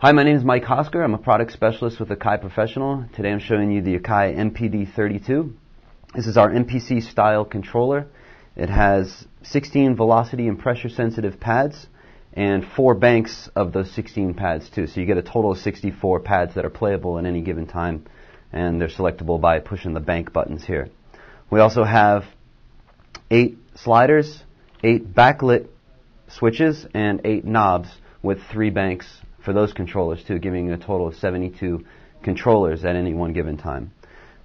Hi, my name is Mike Hosker. I'm a product specialist with Akai Professional. Today I'm showing you the Akai MPD32. This is our MPC style controller. It has 16 velocity and pressure sensitive pads and 4 banks of those 16 pads too. So you get a total of 64 pads that are playable at any given time, and they're selectable by pushing the bank buttons here. We also have 8 sliders, 8 backlit switches, and 8 knobs with 3 banks for those controllers too, giving a total of 72 controllers at any one given time.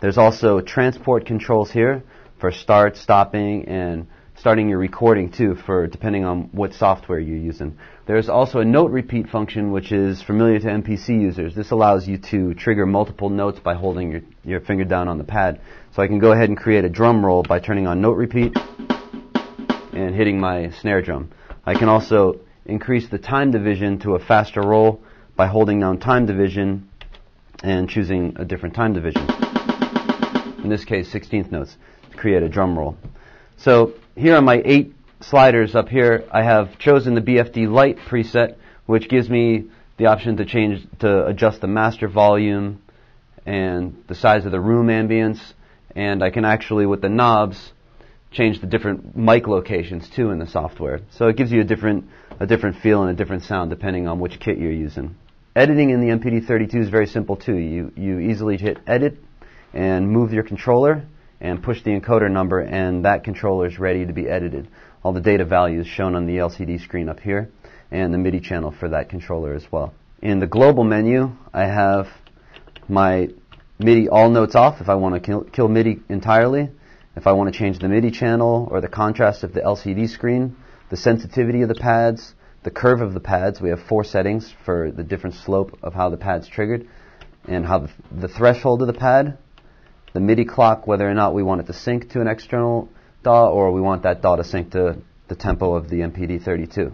There's also transport controls here for start, stopping, and starting your recording too, for depending on what software you're using. There's also a note repeat function, which is familiar to MPC users. This allows you to trigger multiple notes by holding your finger down on the pad. So I can go ahead and create a drum roll by turning on note repeat and hitting my snare drum. I can also increase the time division to a faster roll by holding down time division and choosing a different time division. In this case, 16th notes, to create a drum roll. So here on my 8 sliders up here, I have chosen the BFD Light preset, which gives me the option to adjust the master volume and the size of the room ambience, and I can actually, with the knobs, change the different mic locations too in the software. So it gives you a different feel and a different sound depending on which kit you're using. Editing in the MPD32 is very simple too. You easily hit edit and move your controller and push the encoder number, and that controller is ready to be edited. All the data values shown on the LCD screen up here, and the MIDI channel for that controller as well. In the global menu, I have my MIDI all notes off if I want to kill MIDI entirely. If I want to change the MIDI channel or the contrast of the LCD screen, the sensitivity of the pads, the curve of the pads. We have 4 settings for the different slope of how the pad's triggered, and how the threshold of the pad, the MIDI clock, whether or not we want it to sync to an external DAW or we want that DAW to sync to the tempo of the MPD32.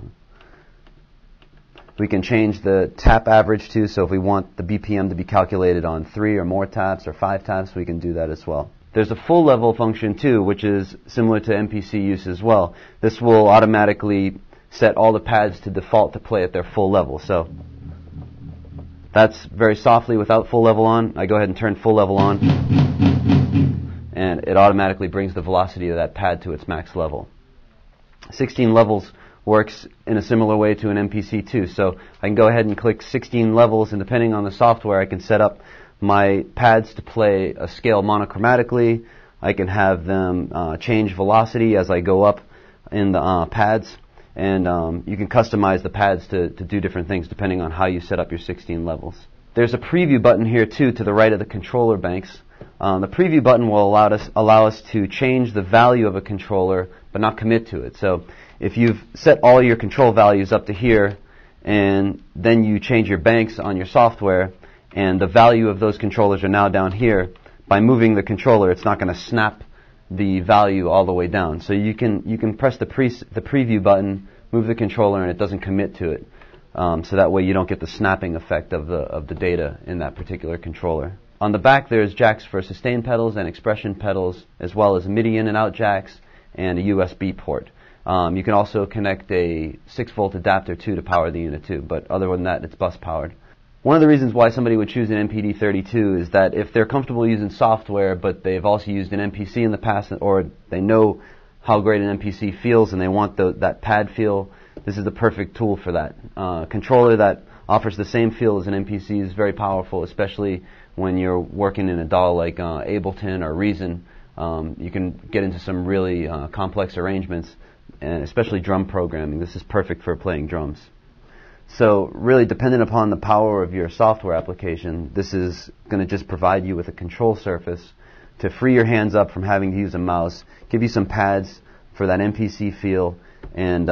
We can change the tap average too, so if we want the BPM to be calculated on 3 or more taps or 5 taps, we can do that as well. There's a full level function too, which is similar to MPC use as well. This will automatically set all the pads to default to play at their full level. So that's very softly without full level on. I go ahead and turn full level on, and it automatically brings the velocity of that pad to its max level. 16 levels works in a similar way to an MPC too. So I can go ahead and click 16 levels, and depending on the software, I can set up my pads to play a scale monochromatically. I can have them change velocity as I go up in the pads, and you can customize the pads to do different things depending on how you set up your 16 levels. There's a preview button here too to the right of the controller banks. The preview button will allow us to change the value of a controller but not commit to it. So if you've set all your control values up to here and then you change your banks on your software, and the value of those controllers are now down here, by moving the controller, it's not going to snap the value all the way down. So you can press the preview button, move the controller, and it doesn't commit to it. So that way you don't get the snapping effect of the data in that particular controller. On the back, there's jacks for sustain pedals and expression pedals, as well as MIDI in and out jacks and a USB port. You can also connect a 6-volt adapter too to power the unit too, but other than that, it's bus powered. One of the reasons why somebody would choose an MPD32 is that if they're comfortable using software, but they've also used an MPC in the past, or they know how great an MPC feels and they want that pad feel, this is the perfect tool for that. Controller that offers the same feel as an MPC is very powerful, especially when you're working in a DAW like Ableton or Reason. You can get into some really complex arrangements, and especially drum programming. This is perfect for playing drums. So really, dependent upon the power of your software application, this is going to just provide you with a control surface to free your hands up from having to use a mouse, give you some pads for that MPC feel, and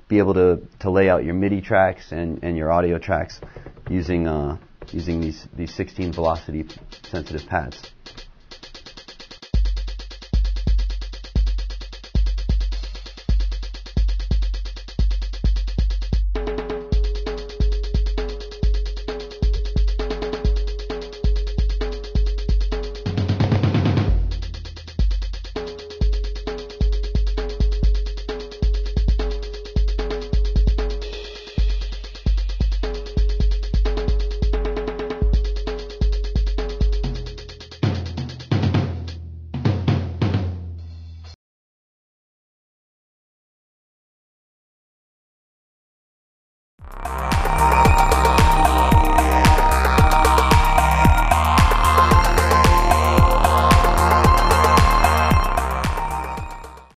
be able to lay out your MIDI tracks and your audio tracks using these 16 velocity sensitive pads.